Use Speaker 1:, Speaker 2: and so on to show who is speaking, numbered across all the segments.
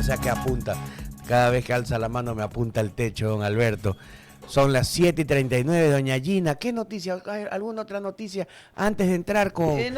Speaker 1: O sea que apunta. Cada vez que alza la mano me apunta el techo, don Alberto. Son las 7:39, doña Gina. ¿Qué noticia? ¿Hay alguna otra noticia antes de entrar con el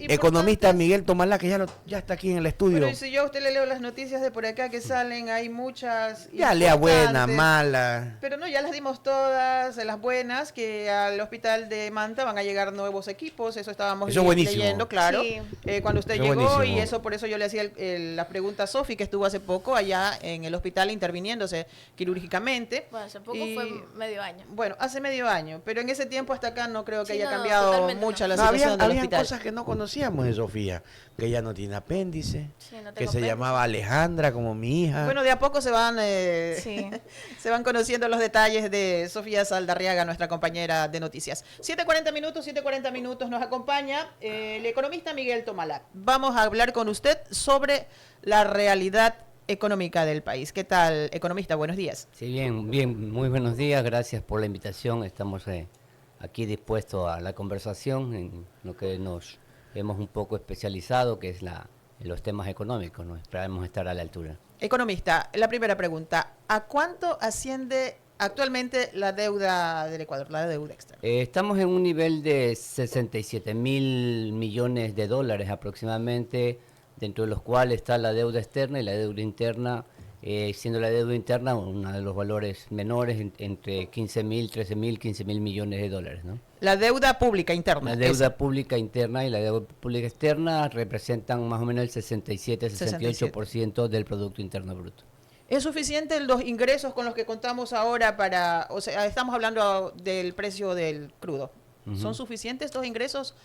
Speaker 1: economista Miguel Tomalá, que ya está aquí en el estudio?
Speaker 2: Pero si yo a usted le leo las noticias de por acá que salen, hay muchas.
Speaker 1: Ya lea buena, mala.
Speaker 2: Pero no, ya las dimos todas, las buenas, que al hospital de Manta van a llegar nuevos equipos. Eso estábamos leyendo, claro. Sí. Cuando usted llegó, y eso por eso yo le hacía la pregunta a Sofi, que estuvo hace poco allá en el hospital interviniéndose quirúrgicamente.
Speaker 3: Bueno, hace poco fue medio año.
Speaker 2: Bueno, hace medio año, pero en ese tiempo hasta acá no creo que haya cambiado mucho la situación del hospital.
Speaker 1: Había cosas que no conocíamos de Sofía, que ella no tiene apéndice, que se llamaba Alejandra como mi hija.
Speaker 2: Bueno, de a poco se van conociendo los detalles de Sofía Saldarriaga, nuestra compañera de noticias. 7:40 minutos nos acompaña el economista Miguel Tomalá. Vamos a hablar con usted sobre la realidad económica del país. ¿Qué tal, economista? Buenos días.
Speaker 4: Sí, bien, muy buenos días, gracias por la invitación. Estamos aquí dispuestos a la conversación en lo que nos hemos un poco especializado, que es los temas económicos, ¿no? Esperamos estar a la altura.
Speaker 2: Economista, la primera pregunta, ¿a cuánto asciende actualmente la deuda del Ecuador, la deuda externa?
Speaker 4: Estamos en un nivel de 67.000 millones de dólares aproximadamente, dentro de los cuales está la deuda externa y la deuda interna, siendo la deuda interna uno de los valores menores, entre 15.000, 13.000, 15.000 millones de dólares, ¿no?
Speaker 2: La deuda pública interna.
Speaker 4: La deuda pública interna y la deuda pública externa representan más o menos el 67-68% del Producto Interno Bruto.
Speaker 2: ¿Es suficiente los ingresos con los que contamos ahora para, o sea, estamos hablando del precio del crudo? ¿Son suficientes estos ingresos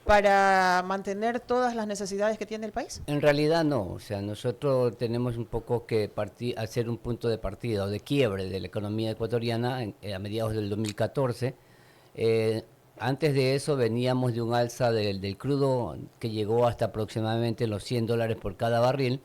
Speaker 2: para mantener todas las necesidades que tiene el país?
Speaker 4: En realidad no, o sea, nosotros tenemos un poco que hacer un punto de partida o de quiebre de la economía ecuatoriana a mediados del 2014. Antes de eso veníamos de un alza del crudo que llegó hasta aproximadamente los $100 por cada barril,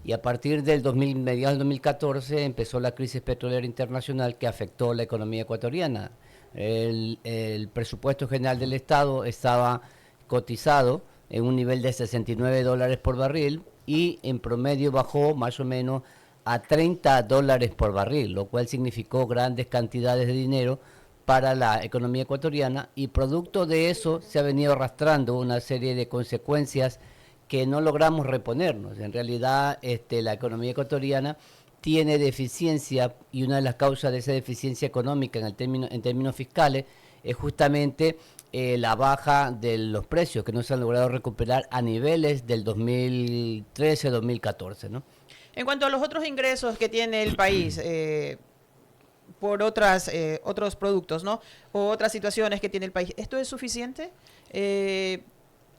Speaker 4: y a partir del mediados del 2014 empezó la crisis petrolera internacional que afectó la economía ecuatoriana. El presupuesto general del Estado estaba cotizado en un nivel de $69 por barril y en promedio bajó más o menos a $30 por barril, lo cual significó grandes cantidades de dinero para la economía ecuatoriana, y producto de eso se ha venido arrastrando una serie de consecuencias que no logramos reponernos. En realidad la economía ecuatoriana tiene deficiencia, y una de las causas de esa deficiencia económica en términos fiscales es justamente la baja de los precios, que no se han logrado recuperar a niveles del 2013-2014, ¿no?
Speaker 2: En cuanto a los otros ingresos que tiene el país, por otros productos, ¿no? O otras situaciones que tiene el país, ¿esto es suficiente?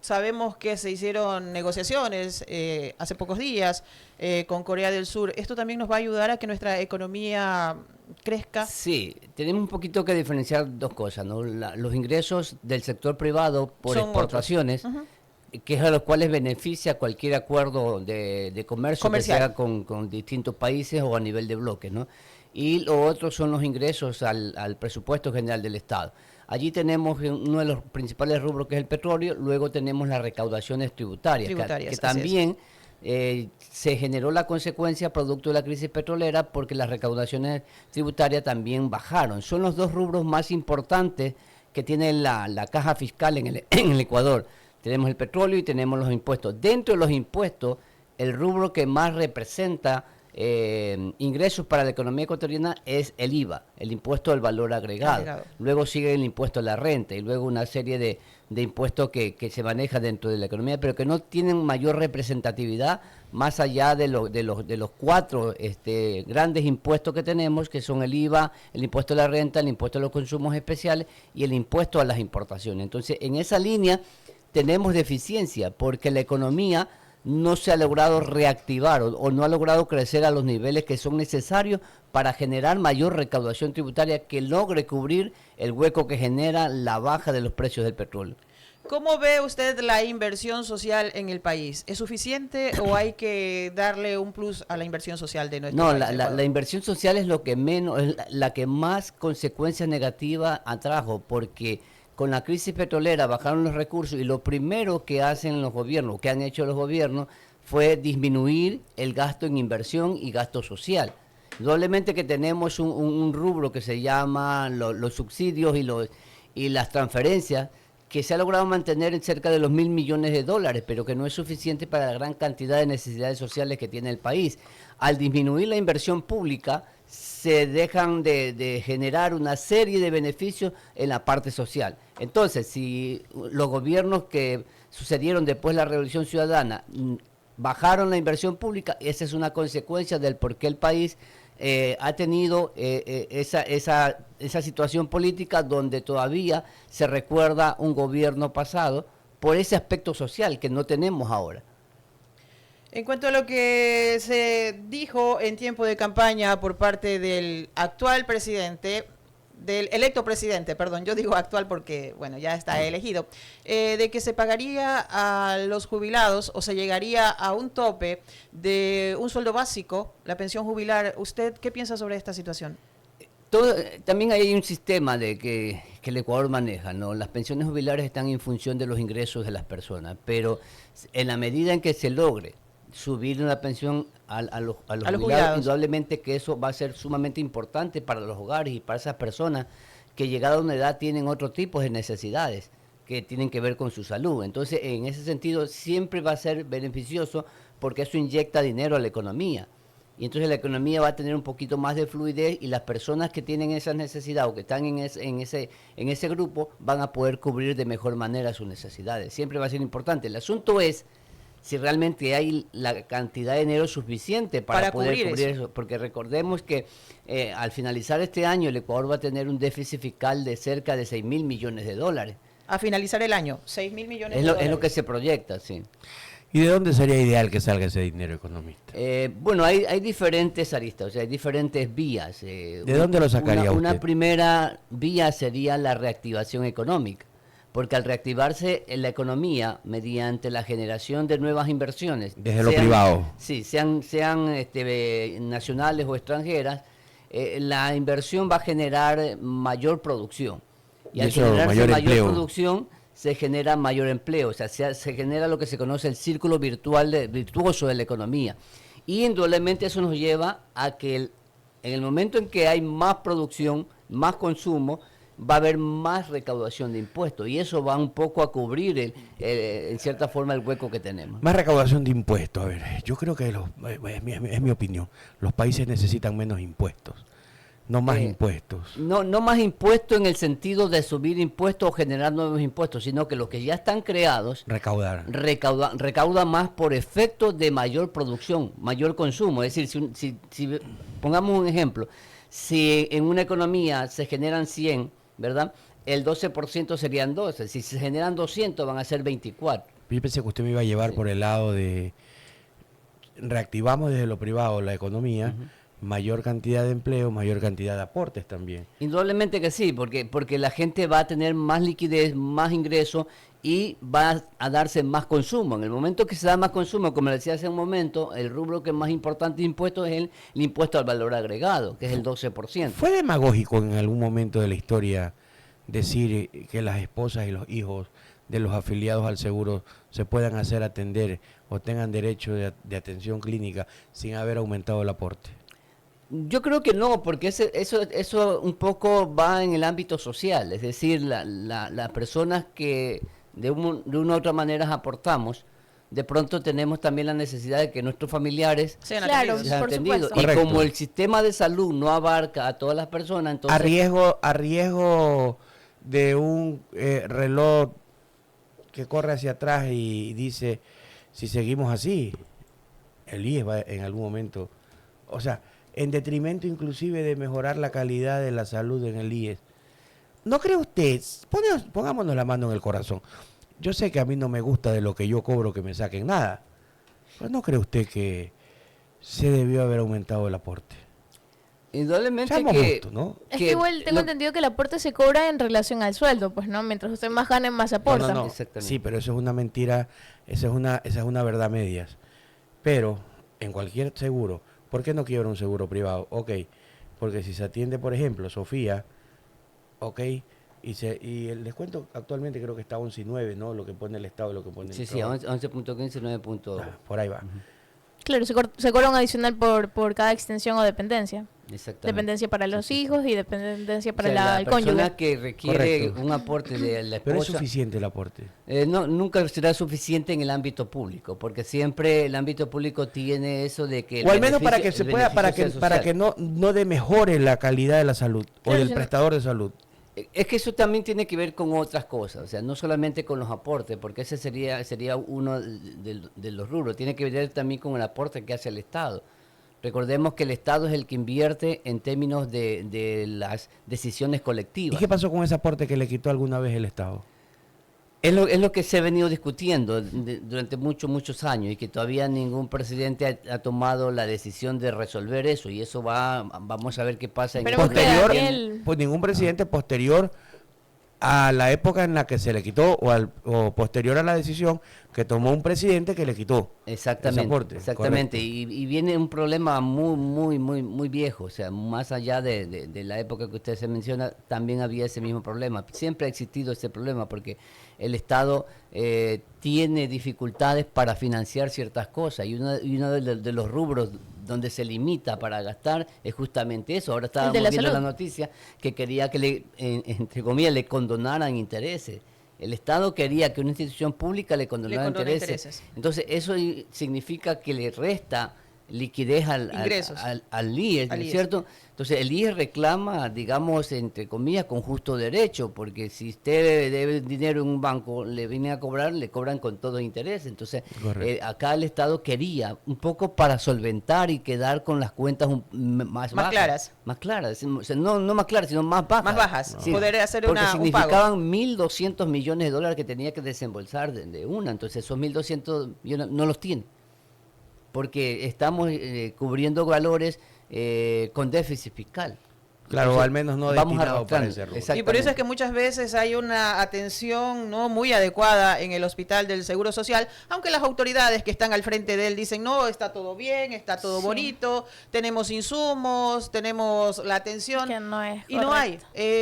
Speaker 2: Sabemos que se hicieron negociaciones hace pocos días con Corea del Sur. ¿Esto también nos va a ayudar a que nuestra economía crezca?
Speaker 4: Sí, tenemos un poquito que diferenciar dos cosas, ¿no? Los ingresos del sector privado por exportaciones, que es a los cuales beneficia cualquier acuerdo de comercio que sea con distintos países o a nivel de bloques, ¿no? Y lo otro son los ingresos al presupuesto general del Estado. Allí tenemos uno de los principales rubros, que es el petróleo. Luego tenemos las recaudaciones tributarias que también se generó la consecuencia producto de la crisis petrolera, porque las recaudaciones tributarias también bajaron. Son los dos rubros más importantes que tiene la caja fiscal en el Ecuador. Tenemos el petróleo y tenemos los impuestos. Dentro de los impuestos, el rubro que más representa ingresos para la economía ecuatoriana es el IVA, el impuesto del valor agregado. Luego sigue el impuesto a la renta, y luego una serie de impuestos que se manejan dentro de la economía, pero que no tienen mayor representatividad más allá de los cuatro grandes impuestos que tenemos, que son el IVA, el impuesto a la renta, el impuesto a los consumos especiales y el impuesto a las importaciones. Entonces, en esa línea tenemos deficiencia, porque la economía no se ha logrado reactivar o no ha logrado crecer a los niveles que son necesarios para generar mayor recaudación tributaria que logre cubrir el hueco que genera la baja de los precios del petróleo.
Speaker 2: ¿Cómo ve usted la inversión social en el país? ¿Es suficiente o hay que darle un plus a la inversión social de nuestro país?
Speaker 4: No, la inversión social es lo que menos, es la que más consecuencias negativas atrajo, porque con la crisis petrolera bajaron los recursos, y lo primero que hacen los gobiernos, que han hecho los gobiernos, fue disminuir el gasto en inversión y gasto social. Indudablemente que tenemos un rubro que se llama los subsidios y las transferencias, que se ha logrado mantener en cerca de los $1.000 millones, pero que no es suficiente para la gran cantidad de necesidades sociales que tiene el país. Al disminuir la inversión pública, se dejan de generar una serie de beneficios en la parte social. Entonces, si los gobiernos que sucedieron después de la Revolución Ciudadana bajaron la inversión pública, esa es una consecuencia del por qué el país ha tenido esa situación política donde todavía se recuerda un gobierno pasado por ese aspecto social que no tenemos ahora.
Speaker 2: En cuanto a lo que se dijo en tiempo de campaña por parte del actual presidente, del electo presidente, perdón, yo digo actual porque, bueno, ya está elegido, de que se pagaría a los jubilados o se llegaría a un tope de un sueldo básico, la pensión jubilar. ¿Usted qué piensa sobre esta situación?
Speaker 4: También hay un sistema que el Ecuador maneja, ¿no? Las pensiones jubilares están en función de los ingresos de las personas, pero en la medida en que se logre subir una pensión a los jubilados, indudablemente que eso va a ser sumamente importante para los hogares y para esas personas que llegada a una edad tienen otro tipo de necesidades que tienen que ver con su salud. Entonces, en ese sentido, siempre va a ser beneficioso porque eso inyecta dinero a la economía. Y entonces la economía va a tener un poquito más de fluidez y las personas que tienen esas necesidades o que están en ese grupo van a poder cubrir de mejor manera sus necesidades. Siempre va a ser importante. El asunto es si realmente hay la cantidad de dinero suficiente para poder cubrir eso. Porque recordemos que al finalizar este año el Ecuador va a tener un déficit fiscal de cerca de $6.000 millones.
Speaker 2: A finalizar el año, $6.000 millones.
Speaker 4: Es lo que se proyecta, sí.
Speaker 1: ¿Y de dónde sería ideal que salga ese dinero, economista?
Speaker 4: Bueno, hay diferentes aristas, o sea, hay diferentes vías.
Speaker 1: ¿De dónde lo sacaría usted?
Speaker 4: Una primera vía sería la reactivación económica. Porque al reactivarse la economía mediante la generación de nuevas inversiones,
Speaker 1: desde lo privado,
Speaker 4: sí, sean nacionales o extranjeras, la inversión va a generar mayor producción. Y al generarse mayor producción, se genera mayor empleo. O sea, se genera lo que se conoce el círculo virtuoso de la economía. Y indudablemente eso nos lleva a que en el momento en que hay más producción, más consumo, va a haber más recaudación de impuestos y eso va un poco a cubrir en cierta forma el hueco que tenemos.
Speaker 1: Más recaudación de impuestos. A ver, yo creo que es mi opinión, los países necesitan menos impuestos, no más impuestos.
Speaker 4: No más impuestos en el sentido de subir impuestos o generar nuevos impuestos, sino que los que ya están creados recaudan más por efecto de mayor producción, mayor consumo. Es decir, si pongamos un ejemplo, si en una economía se generan 100, ¿verdad? El 12% serían 12. Si se generan 200, van a ser 24.
Speaker 1: Yo pensé que usted me iba a llevar por el lado de reactivamos desde lo privado la economía, mayor cantidad de empleo, mayor cantidad de aportes también.
Speaker 4: Indudablemente que sí, porque la gente va a tener más liquidez, más ingreso y va a darse más consumo. En el momento que se da más consumo, como le decía hace un momento, el rubro que es más importante de impuestos es el impuesto al valor agregado, que es el 12%.
Speaker 1: ¿Fue demagógico en algún momento de la historia decir que las esposas y los hijos de los afiliados al seguro se puedan hacer atender o tengan derecho de atención clínica sin haber aumentado el aporte?
Speaker 4: Yo creo que no, porque eso un poco va en el ámbito social, es decir, las personas que de una u otra manera aportamos, de pronto tenemos también la necesidad de que nuestros familiares sean atendidos. Y
Speaker 1: correcto.
Speaker 4: Como el sistema de salud no abarca a todas las personas, entonces...
Speaker 1: A riesgo de un reloj que corre hacia atrás y dice, si seguimos así, el IES va en algún momento, o sea, en detrimento inclusive de mejorar la calidad de la salud en el IES. ¿No cree usted? Pongámonos la mano en el corazón. Yo sé que a mí no me gusta de lo que yo cobro que me saquen nada, pero ¿no cree usted que se debió haber aumentado el aporte?
Speaker 4: Indudablemente
Speaker 1: justo, ¿no?
Speaker 3: Es que igual tengo entendido que el aporte se cobra en relación al sueldo, pues, ¿no? Mientras usted más gane, más aporta.
Speaker 1: No. Sí, pero eso es una mentira, esa es una verdad medias. Pero en cualquier seguro, ¿por qué no quiebra un seguro privado? Ok, porque si se atiende, por ejemplo, Sofía, ok, Y el descuento actualmente creo que está a 11.9, ¿no? Lo que pone el Estado y lo que pone el
Speaker 4: Sí, 11.15, 9.
Speaker 1: Por ahí va.
Speaker 3: Claro, se cobra un adicional por cada extensión o dependencia.
Speaker 4: Exactamente.
Speaker 3: Dependencia para los hijos y dependencia para el cónyuge.
Speaker 4: La persona que requiere un aporte de la esposa...
Speaker 1: Pero es suficiente el aporte.
Speaker 4: No, nunca será suficiente en el ámbito público, porque siempre el ámbito público tiene eso de que...
Speaker 1: O al menos para que se pueda, para que no demejore la calidad de la salud o del prestador de salud.
Speaker 4: Es que eso también tiene que ver con otras cosas, o sea, no solamente con los aportes, porque ese sería uno de los rubros, tiene que ver también con el aporte que hace el Estado. Recordemos que el Estado es el que invierte en términos de las decisiones colectivas.
Speaker 1: ¿Y qué pasó con ese aporte que le quitó alguna vez el Estado?
Speaker 4: Es lo que se ha venido discutiendo durante muchos años y que todavía ningún presidente ha tomado la decisión de resolver eso, y eso vamos a ver qué pasa en
Speaker 1: posterior. Pues ningún presidente posterior a la época en la que se le quitó o posterior a la decisión que tomó un presidente que le quitó
Speaker 4: exactamente, ese aporte. Exactamente, y viene un problema muy viejo, o sea, más allá de la época que usted se menciona, también había ese mismo problema. Siempre ha existido ese problema porque el Estado tiene dificultades para financiar ciertas cosas y uno de los rubros donde se limita para gastar es justamente eso. Ahora estábamos viendo la noticia que quería que entre comillas, le condonaran intereses. El Estado quería que una institución pública le condonara intereses. Entonces eso significa que le resta liquidez al IES, ¿cierto? Entonces el IES reclama, digamos, entre comillas, con justo derecho, porque si usted debe dinero en un banco, le vienen a cobrar, le cobran con todo interés. Entonces acá el Estado quería un poco para solventar y quedar con las cuentas más bajas, más claras, o sea, no más claras, sino más bajas.
Speaker 2: Sí, poder hacer
Speaker 4: porque significaban 1.200 millones de dólares que tenía que desembolsar de una, entonces esos 1.200 millones no los tiene, porque estamos cubriendo valores con déficit fiscal.
Speaker 1: Claro, entonces, al menos no destinado para ese rubro.
Speaker 2: Y por eso es que muchas veces hay una atención no muy adecuada en el hospital del Seguro Social, aunque las autoridades que están al frente de él dicen, no, está todo bien, está todo bonito, tenemos insumos, tenemos la atención,
Speaker 3: que no es
Speaker 2: y correcto. No hay.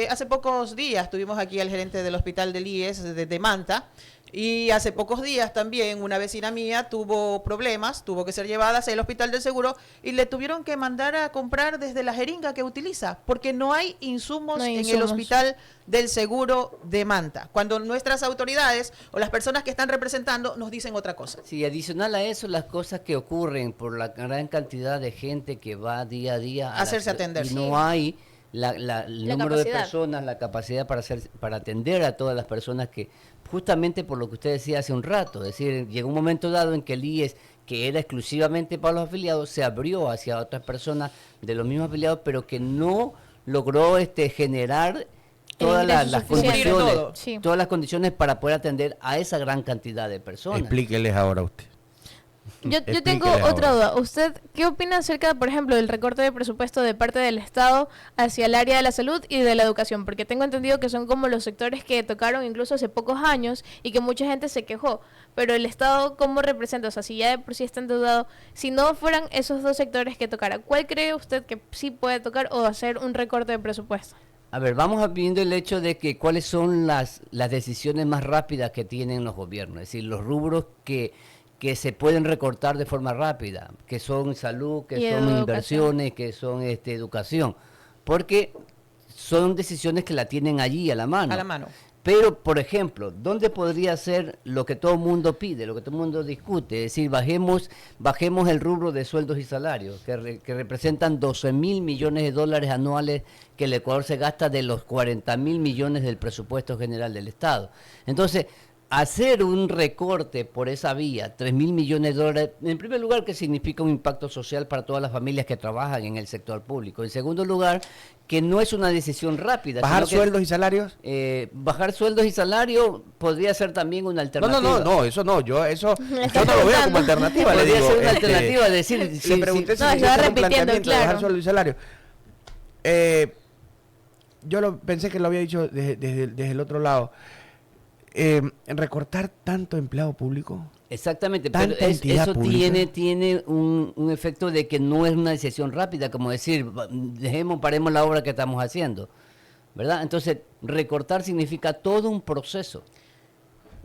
Speaker 2: Hace pocos días tuvimos aquí al gerente del hospital del IES de Manta, y hace pocos días también una vecina mía tuvo problemas, tuvo que ser llevada hacia el hospital del seguro y le tuvieron que mandar a comprar desde la jeringa que utiliza, porque no hay insumos en el hospital del seguro de Manta, cuando nuestras autoridades o las personas que están representando nos dicen otra cosa.
Speaker 4: Sí, adicional a eso, las cosas que ocurren por la gran cantidad de gente que va día a día a
Speaker 2: hacerse atender.
Speaker 4: Y no hay el número de personas, la capacidad para atender a todas las personas que, justamente por lo que usted decía hace un rato, es decir, llegó un momento dado en que el IES, que era exclusivamente para los afiliados, se abrió hacia otras personas de los mismos afiliados, pero que no logró generar todas las condiciones, todas las condiciones para poder atender a esa gran cantidad de personas.
Speaker 1: Explíqueles ahora a usted.
Speaker 3: Yo tengo otra duda. ¿Usted qué opina acerca, por ejemplo, del recorte de presupuesto de parte del Estado hacia el área de la salud y de la educación? Porque tengo entendido que son como los sectores que tocaron incluso hace pocos años y que mucha gente se quejó. Pero el Estado, ¿cómo representa? O sea, si ya de por sí está endeudado, si no fueran esos dos sectores que tocaran, ¿cuál cree usted que sí puede tocar o hacer un recorte de presupuesto?
Speaker 4: A ver, vamos viendo el hecho de que cuáles son las decisiones más rápidas que tienen los gobiernos. Es decir, los rubros que se pueden recortar de forma rápida, que son salud, que son inversiones, que son educación, porque son decisiones que la tienen allí a la mano. Pero, por ejemplo, ¿dónde podría ser lo que todo el mundo pide, lo que todo el mundo discute? Es decir, bajemos el rubro de sueldos y salarios, que representan 12.000 millones de dólares anuales que el Ecuador se gasta de los 40.000 millones del presupuesto general del Estado. Entonces, hacer un recorte por esa vía, 3.000 millones de dólares, en primer lugar, que significa un impacto social para todas las familias que trabajan en el sector público. En segundo lugar, que no es una decisión rápida.
Speaker 1: ¿Bajar sueldos y salarios?
Speaker 4: Bajar sueldos y salarios podría ser también una alternativa.
Speaker 1: No, eso no, yo no lo veo como alternativa.
Speaker 4: Podría ser una alternativa, es decir,
Speaker 1: le pregunté si se un planteamiento de bajar sueldos y salarios. Yo pensé que lo había dicho desde el otro lado. Recortar tanto empleado público.
Speaker 4: Exactamente, pero eso tiene un efecto de que no es una decisión rápida, como decir, paremos la obra que estamos haciendo. ¿verdad? Entonces, recortar significa todo un proceso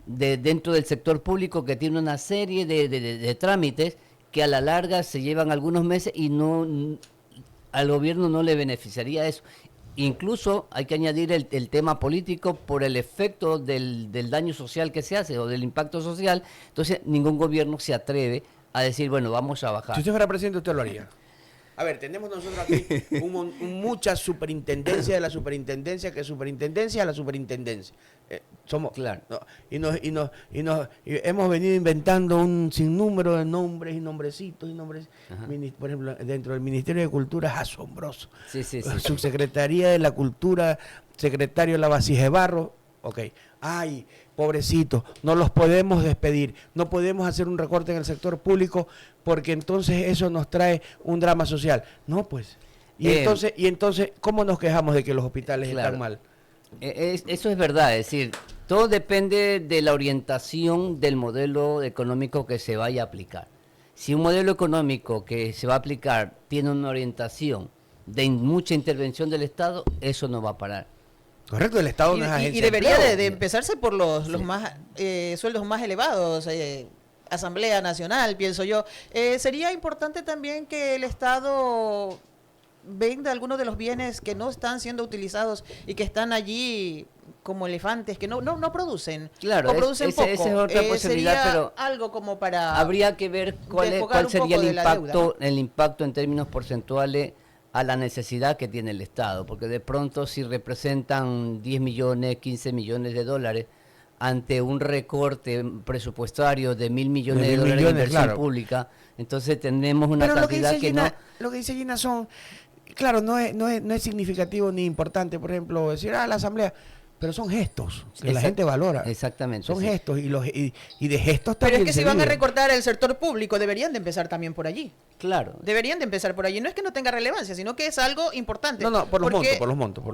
Speaker 4: dentro del sector público que tiene una serie de trámites que a la larga se llevan algunos meses y al gobierno no le beneficiaría eso. Incluso hay que añadir el tema político por el efecto del daño social que se hace o del impacto social. Entonces, ningún gobierno se atreve a decir, bueno, vamos a bajar.
Speaker 1: Si usted fuera presidente, usted lo haría. A ver, tenemos nosotros aquí mucha superintendencia de la superintendencia, que es superintendencia a la superintendencia. Somos,
Speaker 4: claro.
Speaker 1: ¿no? Y hemos venido inventando un sinnúmero de nombres y nombrecitos y nombres. Por ejemplo, dentro del Ministerio de Cultura es asombroso.
Speaker 4: Sí.
Speaker 1: Subsecretaría de la Cultura, secretario Lavacijebarro. Ok. Ay, pobrecitos, no los podemos despedir, no podemos hacer un recorte en el sector público porque entonces eso nos trae un drama social. No, pues. Y entonces, ¿cómo nos quejamos de que los hospitales están mal?
Speaker 4: Eso es verdad, es decir, todo depende de la orientación del modelo económico que se vaya a aplicar. Si un modelo económico que se va a aplicar tiene una orientación de mucha intervención del Estado, eso no va a parar.
Speaker 1: Correcto, el Estado no es agencia.
Speaker 2: Y debería de empezarse por los más sueldos más elevados, Asamblea Nacional, pienso yo. Sería importante también que el Estado venda algunos de los bienes que no están siendo utilizados y que están allí como elefantes, que no producen.
Speaker 4: Claro,
Speaker 2: o producen poco.
Speaker 4: Esa es otra posibilidad, pero
Speaker 2: algo como para...
Speaker 4: Habría que ver cuál sería el impacto en términos porcentuales a la necesidad que tiene el Estado, porque de pronto si representan 10 millones, 15 millones de dólares ante un recorte presupuestario de 1.000 millones de dólares de inversión pública, entonces tenemos una cantidad que no...
Speaker 1: Lo que dice Gina son, claro, no es significativo ni importante, por ejemplo, decir, la Asamblea... Pero son gestos que la gente valora.
Speaker 4: Exactamente.
Speaker 1: Son gestos y de gestos también.
Speaker 2: Pero es que si van a recortar el sector público, deberían de empezar también por allí.
Speaker 4: Claro.
Speaker 2: Deberían de empezar por allí. No es que no tenga relevancia, sino que es algo importante.
Speaker 1: No, por los montos.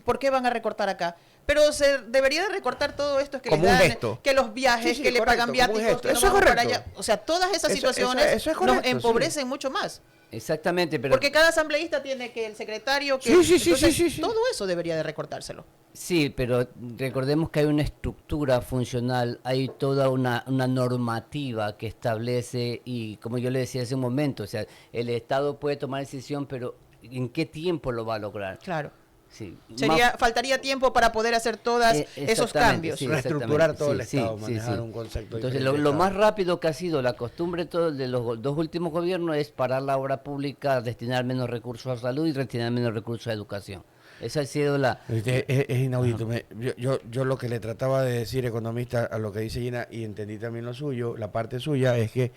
Speaker 2: ¿Por qué van a recortar acá? Pero se debería de recortar todo esto que
Speaker 1: como
Speaker 2: les dan,
Speaker 1: gesto.
Speaker 2: Que los viajes, que le pagan viáticos, que no van para allá. O sea, todas esas situaciones nos empobrecen mucho más.
Speaker 4: Exactamente, pero...
Speaker 2: Porque cada asambleísta tiene que el secretario... Sí. Todo eso debería de recortárselo.
Speaker 4: Sí, pero recordemos que hay una estructura funcional, hay toda una normativa que establece, y como yo le decía hace un momento, o sea, el Estado puede tomar decisión, pero ¿en qué tiempo lo va a lograr?
Speaker 2: Claro.
Speaker 4: Sí.
Speaker 2: Faltaría tiempo para poder hacer todos esos cambios.
Speaker 1: Sí, reestructurar todo el Estado, manejar un concepto.
Speaker 4: Entonces, lo más rápido que ha sido la costumbre de los dos últimos gobiernos es parar la obra pública, destinar menos recursos a salud y destinar menos recursos a educación. Esa ha sido la...
Speaker 1: Es inaudito. Yo lo que le trataba de decir, economista, a lo que dice Gina, y entendí también lo suyo, la parte suya, es que,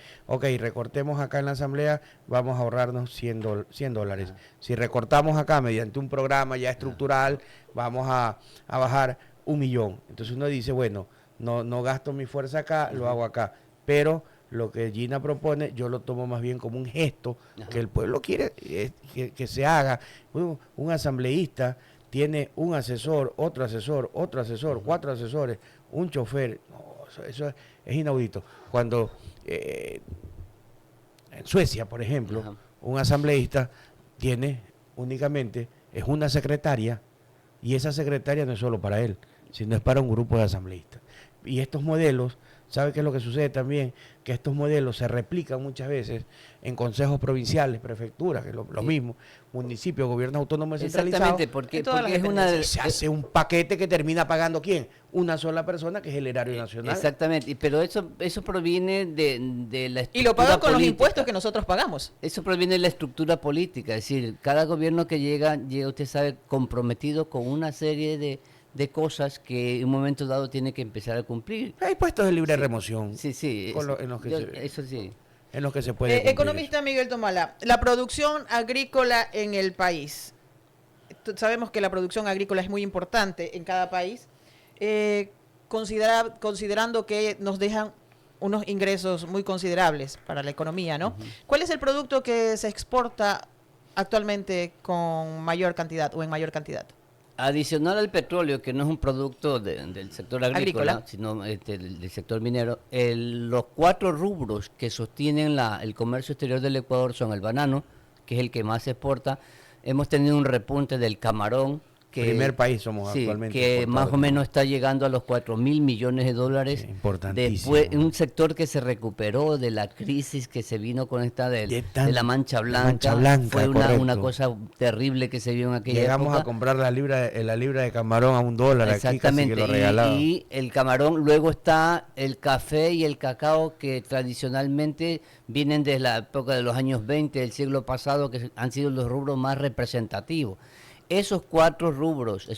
Speaker 1: recortemos acá en la Asamblea, vamos a ahorrarnos $100. Si recortamos acá mediante un programa ya estructural, vamos a bajar 1 millón. Entonces uno dice, bueno, no gasto mi fuerza acá, lo hago acá. Pero lo que Gina propone, yo lo tomo más bien como un gesto que el pueblo quiere que se haga. Un asambleísta tiene un asesor, otro asesor, 4 asesores, un chofer. No, eso es inaudito. Cuando en Suecia, por ejemplo, un asambleísta tiene únicamente, es una secretaria, y esa secretaria no es solo para él, sino es para un grupo de asambleístas. Y estos modelos, ¿sabe qué es lo que sucede también? Que estos modelos se replican muchas veces en consejos provinciales, prefecturas, que es lo mismo, municipios, gobiernos autónomos descentralizados.
Speaker 4: Exactamente, porque
Speaker 1: se hace un paquete que termina pagando ¿quién? Una sola persona, que es el erario nacional.
Speaker 4: Exactamente, pero eso proviene de la estructura
Speaker 2: y lo pagan con
Speaker 4: política.
Speaker 2: Los impuestos que nosotros pagamos.
Speaker 4: Eso proviene de la estructura política, es decir, cada gobierno que llega, usted sabe, comprometido con una serie de cosas que en un momento dado tiene que empezar a cumplir.
Speaker 1: Hay puestos de libre remoción.
Speaker 4: Sí.
Speaker 1: Eso sí. En los que se puede cumplir.
Speaker 2: Economista Miguel Tomala, la producción agrícola en el país. Sabemos que la producción agrícola es muy importante en cada país, considerando que nos dejan unos ingresos muy considerables para la economía, ¿no? ¿Cuál es el producto que se exporta actualmente con mayor cantidad o en mayor cantidad?
Speaker 4: Adicional al petróleo, que no es un producto del sector agrícola, sino del sector minero, los 4 rubros que sostienen el comercio exterior del Ecuador son el banano, que es el que más se exporta. Hemos tenido un repunte del camarón,
Speaker 1: primer país somos actualmente.
Speaker 4: Que más o menos está llegando a los 4.000 millones de dólares.
Speaker 1: Sí, importantísimo.
Speaker 4: Después, un sector que se recuperó de la crisis que se vino con esta de la mancha blanca. Fue una cosa terrible que se vio en aquella época.
Speaker 1: Llegamos a comprar la libra de camarón a $1
Speaker 4: Exactamente,
Speaker 1: aquí, casi que lo regalaban.
Speaker 4: Y el camarón, luego está el café y el cacao, que tradicionalmente vienen desde la época de los años 20 del siglo pasado, que han sido los rubros más representativos. Esos 4 rubros,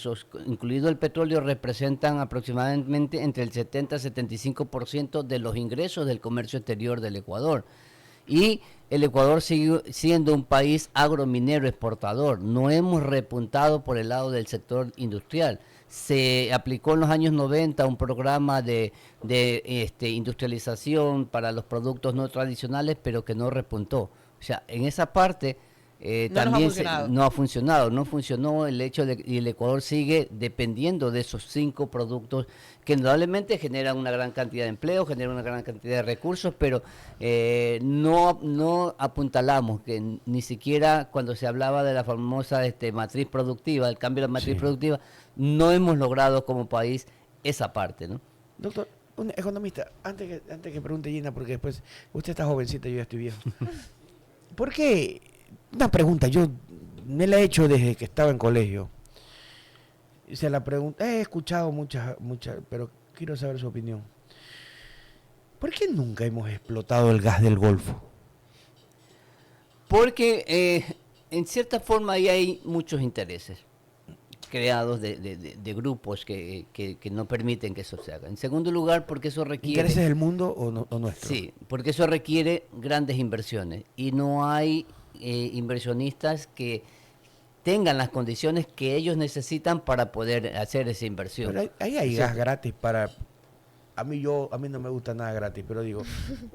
Speaker 4: incluido el petróleo, representan aproximadamente entre el 70 y 75% de los ingresos del comercio exterior del Ecuador. Y el Ecuador sigue siendo un país agrominero exportador. No hemos repuntado por el lado del sector industrial. Se aplicó en los años 90 un programa de industrialización para los productos no tradicionales, pero que no repuntó. O sea, en esa parte... también no funcionó el hecho de y el Ecuador sigue dependiendo de esos 5 productos que indudablemente generan una gran cantidad de empleo, generan una gran cantidad de recursos, pero no apuntalamos que ni siquiera cuando se hablaba de la famosa matriz productiva, el cambio de la matriz productiva, no hemos logrado como país esa parte, ¿no?
Speaker 1: Doctor, un economista, antes que pregunte Gina, porque después usted está jovencita, yo ya estoy viejo. ¿Por qué? Una pregunta, yo me la he hecho desde que estaba en colegio. Y se la pregunta, he escuchado muchas, pero quiero saber su opinión. ¿Por qué nunca hemos explotado el gas del Golfo?
Speaker 4: Porque en cierta forma ahí hay muchos intereses creados de grupos que no permiten que eso se haga. En segundo lugar, porque eso requiere...
Speaker 1: ¿Intereses del mundo o nuestro?
Speaker 4: Sí, porque eso requiere grandes inversiones y no hay inversionistas que tengan las condiciones que ellos necesitan para poder hacer esa inversión.
Speaker 1: Pero ahí hay gas gratis para... A mí no me gusta nada gratis, pero digo,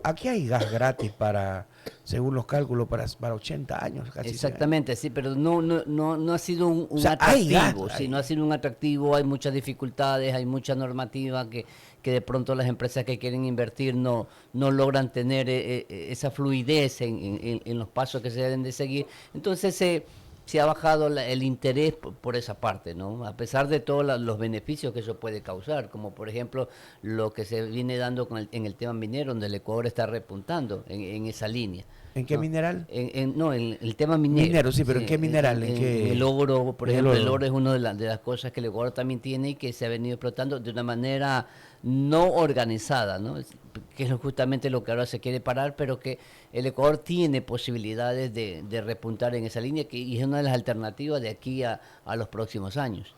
Speaker 1: aquí hay gas gratis para, según los cálculos, para 80 años casi.
Speaker 4: Exactamente, sí, pero no ha sido un atractivo. Sí, no ha sido un atractivo, hay muchas dificultades, hay mucha normativa que de pronto las empresas que quieren invertir no logran tener esa fluidez en los pasos que se deben de seguir. Entonces se ha bajado el interés por esa parte, ¿no? A pesar de todos los beneficios que eso puede causar, como por ejemplo lo que se viene dando en el tema minero, donde el Ecuador está repuntando en esa línea.
Speaker 1: ¿En qué mineral?
Speaker 4: En el tema minero.
Speaker 1: Minero, sí, pero ¿en qué mineral?
Speaker 4: El oro, por ejemplo, el oro es una de las cosas que el Ecuador también tiene y que se ha venido explotando de una manera no organizada, ¿no? Que es justamente lo que ahora se quiere parar, pero que el Ecuador tiene posibilidades de repuntar en esa línea y es una de las alternativas de aquí a los próximos años.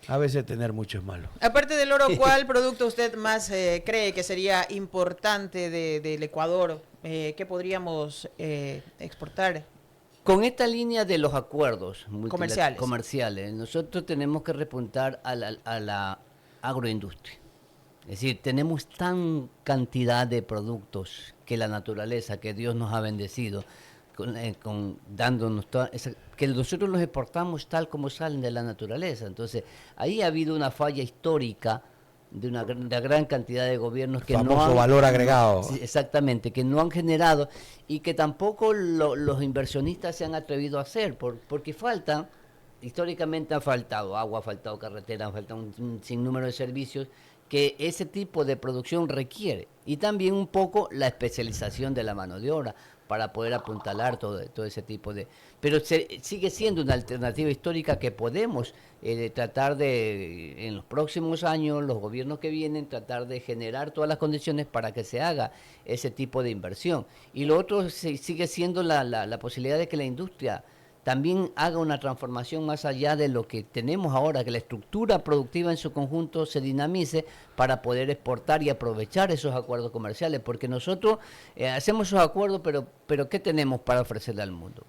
Speaker 1: A veces tener mucho es malo.
Speaker 2: Aparte del oro, ¿cuál producto usted más cree que sería importante del Ecuador? ¿Qué podríamos exportar?
Speaker 4: Con esta línea de los acuerdos
Speaker 2: comerciales,
Speaker 4: nosotros tenemos que repuntar a la agroindustria. Es decir, tenemos tan cantidad de productos que la naturaleza, que Dios nos ha bendecido, dándonos que nosotros los exportamos tal como salen de la naturaleza. Entonces, ahí ha habido una falla histórica de una gran cantidad de gobiernos que no han...
Speaker 1: valor agregado.
Speaker 4: Sí, exactamente, que no han generado y que tampoco los inversionistas se han atrevido a hacer, porque históricamente ha faltado agua, ha faltado carretera, ha faltado un sinnúmero de servicios que ese tipo de producción requiere. Y también un poco la especialización de la mano de obra para poder apuntalar todo ese tipo de... Pero sigue siendo una alternativa histórica que podemos tratar de, en los próximos años, los gobiernos que vienen, tratar de generar todas las condiciones para que se haga ese tipo de inversión. Y lo otro sigue siendo la posibilidad de que la industria también haga una transformación más allá de lo que tenemos ahora, que la estructura productiva en su conjunto se dinamice para poder exportar y aprovechar esos acuerdos comerciales, porque nosotros hacemos esos acuerdos, pero ¿qué tenemos para ofrecerle al mundo?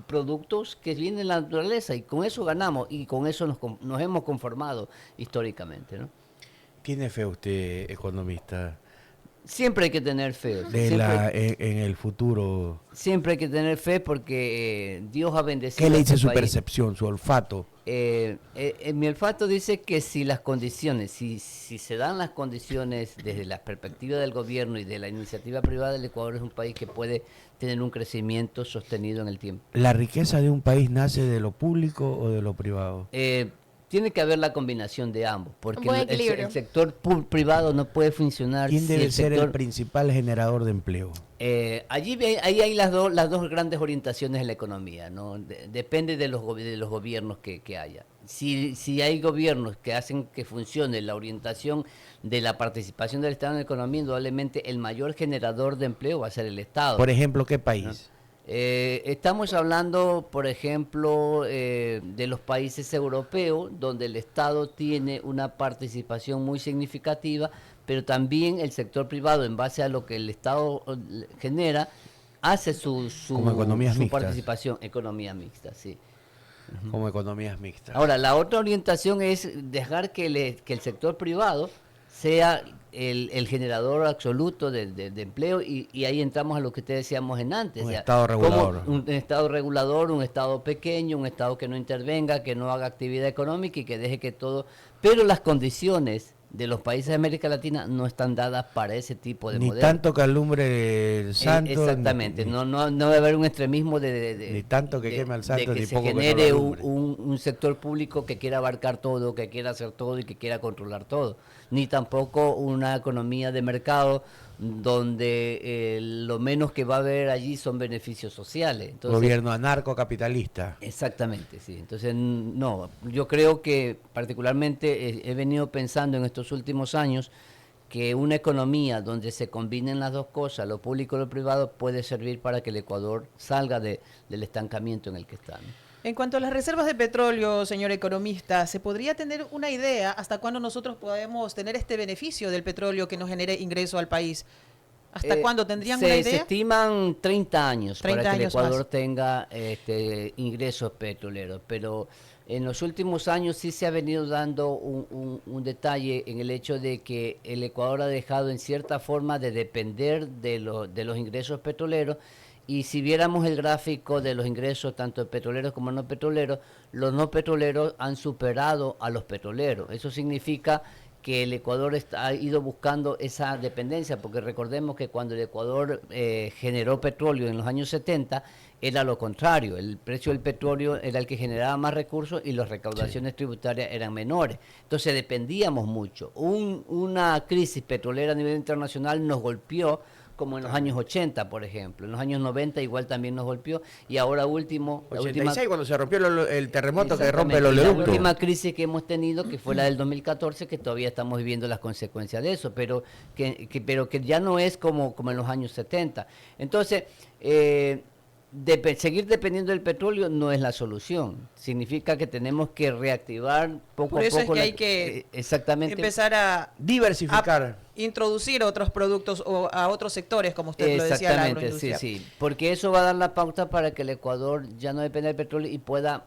Speaker 4: Productos que vienen de la naturaleza y con eso ganamos y con eso nos hemos conformado históricamente, ¿no?
Speaker 1: ¿Tiene fe usted, economista?
Speaker 4: Siempre hay que tener fe.
Speaker 1: En el futuro.
Speaker 4: Siempre hay que tener fe porque Dios ha bendecido.
Speaker 1: ¿Qué le dice su percepción, su olfato?
Speaker 4: Mi olfato dice que si las condiciones, si se dan las condiciones desde la perspectiva del gobierno y de la iniciativa privada, el Ecuador es un país que puede tener un crecimiento sostenido en el tiempo.
Speaker 1: ¿La riqueza de un país nace de lo público o de lo privado?
Speaker 4: tiene que haber la combinación de ambos, porque el sector privado no puede funcionar.
Speaker 1: ¿Quién debe ser el principal generador de empleo?
Speaker 4: Ahí hay las dos grandes orientaciones de la economía, ¿no? Depende de los gobiernos que haya. Si hay gobiernos que hacen que funcione la orientación de la participación del Estado en la economía, indudablemente el mayor generador de empleo va a ser el Estado.
Speaker 1: Por ejemplo, ¿qué país? ¿No?
Speaker 4: Estamos hablando, por ejemplo, de los países europeos, donde el Estado tiene una participación muy significativa, pero también el sector privado, en base a lo que el Estado genera, hace su participación. Economía mixta, sí.
Speaker 1: Como economías mixtas.
Speaker 4: Ahora, la otra orientación es dejar que el sector privado sea el generador absoluto de empleo, y ahí entramos a lo que te decíamos antes.
Speaker 1: Un Estado regulador.
Speaker 4: Un Estado regulador, un Estado pequeño, un Estado que no intervenga, que no haga actividad económica y que deje que todo... Pero las condiciones de los países de América Latina no están dadas para ese tipo de modelo.
Speaker 1: Ni tanto que alumbre el santo.
Speaker 4: Exactamente, no debe haber un extremismo
Speaker 1: ni tanto que queme al santo,
Speaker 4: de que
Speaker 1: ni
Speaker 4: se
Speaker 1: poco
Speaker 4: genere un sector público que quiera abarcar todo, que quiera hacer todo y que quiera controlar todo. Ni tampoco una economía de mercado donde lo menos que va a haber allí son beneficios sociales.
Speaker 1: Entonces, gobierno anarcocapitalista.
Speaker 4: Exactamente, sí. Entonces, no, yo creo que particularmente he venido pensando en estos últimos años que una economía donde se combinen las dos cosas, lo público y lo privado, puede servir para que el Ecuador salga del estancamiento en el que está, ¿no?
Speaker 2: En cuanto a las reservas de petróleo, señor economista, ¿se podría tener una idea hasta cuándo nosotros podemos tener este beneficio del petróleo que nos genere ingreso al país? ¿Hasta cuándo tendrían una idea?
Speaker 4: Se estiman 30 años para que el Ecuador tenga ingresos petroleros, pero en los últimos años sí se ha venido dando un detalle en el hecho de que el Ecuador ha dejado en cierta forma de depender de los ingresos petroleros. Y si viéramos el gráfico de los ingresos, tanto petroleros como no petroleros, los no petroleros han superado a los petroleros. Eso significa que el Ecuador ha ido buscando esa dependencia, porque recordemos que cuando el Ecuador generó petróleo en los años 70, era lo contrario. El precio del petróleo era el que generaba más recursos y las recaudaciones tributarias eran menores. Entonces dependíamos mucho. Una crisis petrolera a nivel internacional nos golpeó, como en los años 80, por ejemplo. En los años 90 igual también nos golpeó, y ahora último...
Speaker 1: 86, cuando se rompió el terremoto que rompe el oleoducto.
Speaker 4: La última crisis que hemos tenido, que fue la del 2014, que todavía estamos viviendo las consecuencias de eso, pero que ya no es como en los años 70. Entonces, seguir dependiendo del petróleo no es la solución. Significa que tenemos que reactivar poco a poco.
Speaker 2: Por eso es que hay que empezar a
Speaker 1: diversificar.
Speaker 2: Introducir otros productos o a otros sectores, como usted lo decía, la agroindustria.
Speaker 4: Sí, porque eso va a dar la pauta para que el Ecuador ya no dependa del petróleo y pueda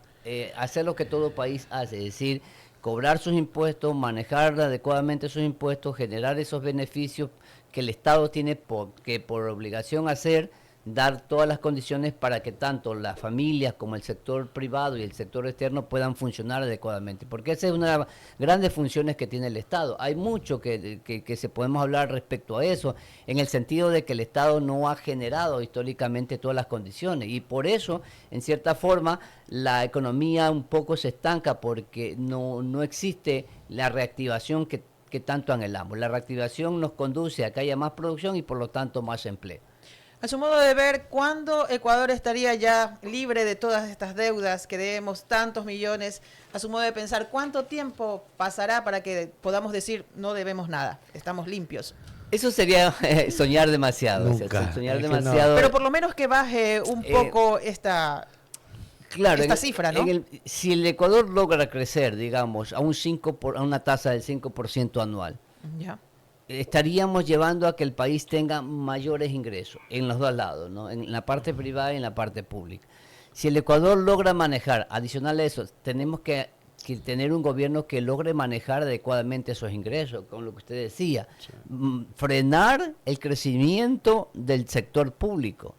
Speaker 4: hacer lo que todo país hace, es decir, cobrar sus impuestos, manejar adecuadamente sus impuestos, generar esos beneficios que el Estado tiene por obligación hacer, dar todas las condiciones para que tanto las familias como el sector privado y el sector externo puedan funcionar adecuadamente, porque esa es una de las grandes funciones que tiene el Estado. Hay mucho que se podemos hablar respecto a eso, en el sentido de que el Estado no ha generado históricamente todas las condiciones, y por eso, en cierta forma, la economía un poco se estanca, porque no existe la reactivación que tanto anhelamos. La reactivación nos conduce a que haya más producción y por lo tanto más empleo.
Speaker 2: A su modo de ver, ¿cuándo Ecuador estaría ya libre de todas estas deudas que debemos tantos millones? A su modo de pensar, ¿cuánto tiempo pasará para que podamos decir no debemos nada, estamos limpios?
Speaker 4: Eso sería soñar demasiado.
Speaker 1: Nunca.
Speaker 4: Soñar demasiado.
Speaker 2: Pero por lo menos que baje un poco esta cifra, ¿no?
Speaker 4: Si el Ecuador logra crecer, digamos, a una tasa del 5% anual,
Speaker 2: ya,
Speaker 4: estaríamos llevando a que el país tenga mayores ingresos en los dos lados, ¿no? En la parte privada y en la parte pública. Si el Ecuador logra manejar, adicional a eso, tenemos que tener un gobierno que logre manejar adecuadamente esos ingresos, con lo que usted decía, sí. Frenar el crecimiento del sector público,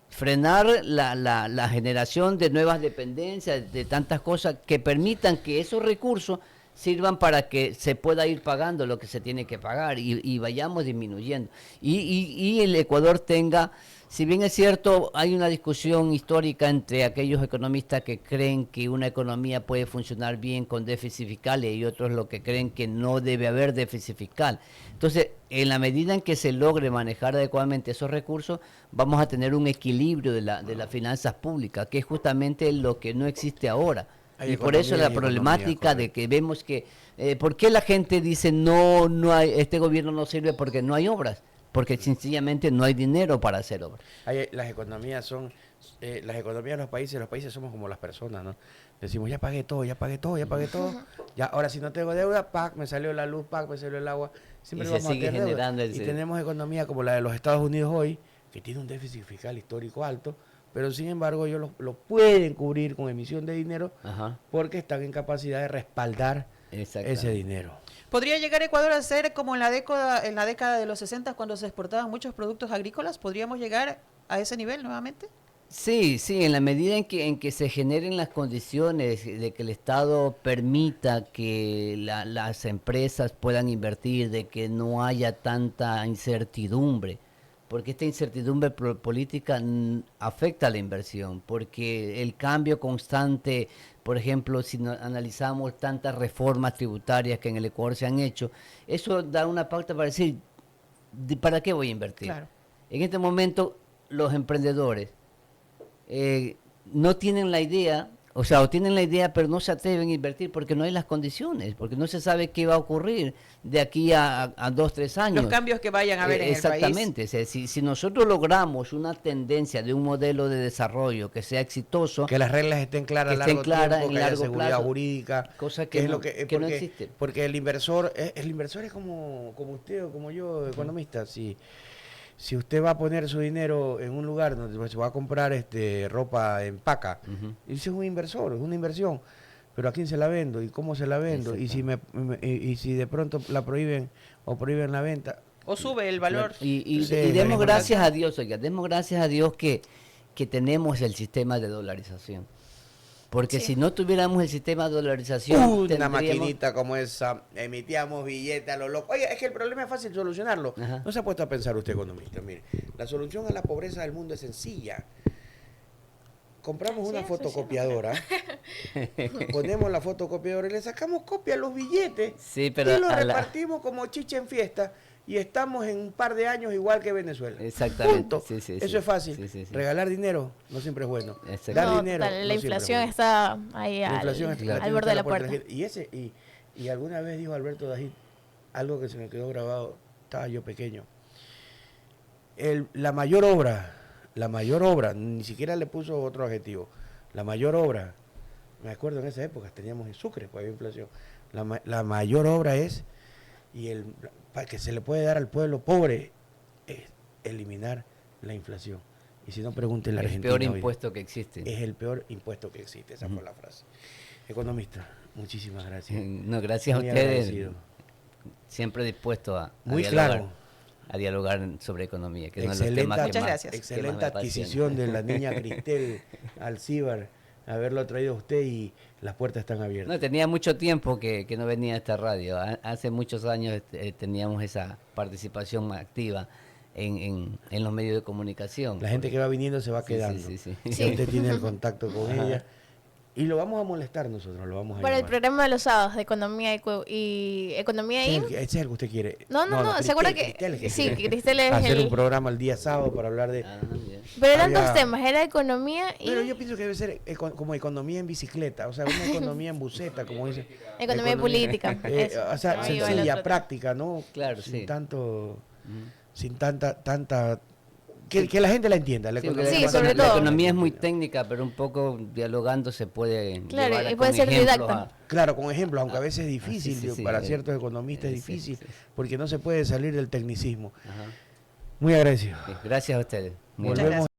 Speaker 4: frenar la generación de nuevas dependencias, de tantas cosas que permitan que esos recursos sirvan para que se pueda ir pagando lo que se tiene que pagar y vayamos disminuyendo. Y el Ecuador tenga, si bien es cierto, hay una discusión histórica entre aquellos economistas que creen que una economía puede funcionar bien con déficit fiscal y otros los que creen que no debe haber déficit fiscal. Entonces, en la medida en que se logre manejar adecuadamente esos recursos, vamos a tener un equilibrio de las finanzas públicas, que es justamente lo que no existe ahora. Y por eso la problemática de que vemos que, ¿por qué la gente dice no hay, este gobierno no sirve porque no hay obras? Porque sencillamente no hay dinero para hacer obras.
Speaker 1: Las economías son, las economías de los países somos como las personas, ¿no? Decimos, ya pagué todo, ya ahora si no tengo deuda, me salió la luz, me salió el agua, siempre vamos a tener deuda. Y tenemos economía como la de los Estados Unidos hoy, que tiene un déficit fiscal histórico alto, pero sin embargo ellos lo pueden cubrir con emisión de dinero porque están en capacidad de respaldar ese dinero.
Speaker 2: ¿Podría llegar Ecuador a ser como en la década de los 60 cuando se exportaban muchos productos agrícolas? ¿Podríamos llegar a ese nivel nuevamente?
Speaker 4: Sí, en la medida en que se generen las condiciones de que el Estado permita que las empresas puedan invertir, de que no haya tanta incertidumbre, porque esta incertidumbre política afecta a la inversión, porque el cambio constante, por ejemplo, si analizamos tantas reformas tributarias que en el Ecuador se han hecho, eso da una pauta para decir, ¿para qué voy a invertir? Claro. En este momento, los emprendedores no tienen la idea, o tienen la idea, pero no se atreven a invertir porque no hay las condiciones, porque no se sabe qué va a ocurrir de aquí a 2, 3 años.
Speaker 2: Los cambios que vayan a haber en el país.
Speaker 4: Exactamente. O sea, si nosotros logramos una tendencia de un modelo de desarrollo que sea exitoso,
Speaker 1: que las reglas estén claras a largo tiempo, que haya seguridad jurídica,
Speaker 4: cosa que no existe.
Speaker 1: Porque el inversor es como usted o como yo, economista. Si usted va a poner su dinero en un lugar donde se va a comprar ropa en paca, ese es un inversor, es una inversión. Pero ¿a quién se la vendo? ¿Y cómo se la vendo? Y si de pronto la prohíben o prohíben la venta.
Speaker 2: O sube el valor.
Speaker 4: Y demos gracias a Dios, que tenemos el sistema de dolarización. Porque si no tuviéramos el sistema de dolarización...
Speaker 1: Una maquinita como esa, emitíamos billetes a lo loco. Oye, es que el problema es fácil solucionarlo. No se ha puesto a pensar usted, economista. Mire, la solución a la pobreza del mundo es sencilla. Compramos una fotocopiadora, ponemos la fotocopiadora y le sacamos copia a los billetes y los repartimos como chicha en fiesta. Y estamos en un par de años igual que Venezuela.
Speaker 4: Exactamente.
Speaker 1: Eso es fácil. Regalar dinero no siempre es bueno.
Speaker 3: Dar dinero la inflación está ahí al borde de la puerta.
Speaker 1: Y alguna vez dijo Alberto Dajit algo que se me quedó grabado, estaba yo pequeño. La mayor obra, ni siquiera le puso otro adjetivo. La mayor obra, me acuerdo en esa época teníamos en Sucre, pues había inflación. La mayor obra es, que se le puede dar al pueblo pobre, es eliminar la inflación. Y si no, pregunten la Argentina.
Speaker 4: El peor impuesto que existe.
Speaker 1: Es el peor impuesto que existe, esa fue la frase. Economista, muchísimas gracias.
Speaker 4: No, gracias a ustedes. Agradecido. Siempre dispuesto a dialogar sobre economía, que es uno de los temas que más,
Speaker 1: excelente adquisición de la niña Cristel Alcíbar, haberlo traído a usted y las puertas están abiertas.
Speaker 4: No, tenía mucho tiempo que no venía a esta radio. Hace muchos años teníamos esa participación activa en los medios de comunicación.
Speaker 1: La gente que va viniendo se va quedando. Ya usted tiene el contacto con ella. Y lo vamos a molestar nosotros, lo vamos a
Speaker 3: Para llamar. El programa de los sábados de Economía y Economía
Speaker 1: ¿Ese es el que usted quiere?
Speaker 3: No, ¿se acuerda que Cristel es
Speaker 1: hacer un programa el día sábado para hablar de...
Speaker 3: Pero eran dos temas, era economía y...
Speaker 1: Pero yo pienso que debe ser como economía en bicicleta, o sea, una economía en buseta, como dice...
Speaker 3: Economía política.
Speaker 1: O sea, sencilla, práctica, ¿no?
Speaker 4: Claro,
Speaker 1: sin tanta... Que la gente la entienda.
Speaker 3: Sobre todo.
Speaker 4: La economía es muy técnica, pero un poco dialogando se puede...
Speaker 3: Claro, y puede ser didacta.
Speaker 1: Claro, con ejemplos, aunque a veces es difícil, para ciertos economistas es difícil, porque no se puede salir del tecnicismo. Muy agradecido.
Speaker 4: Gracias a ustedes.
Speaker 1: Volvemos.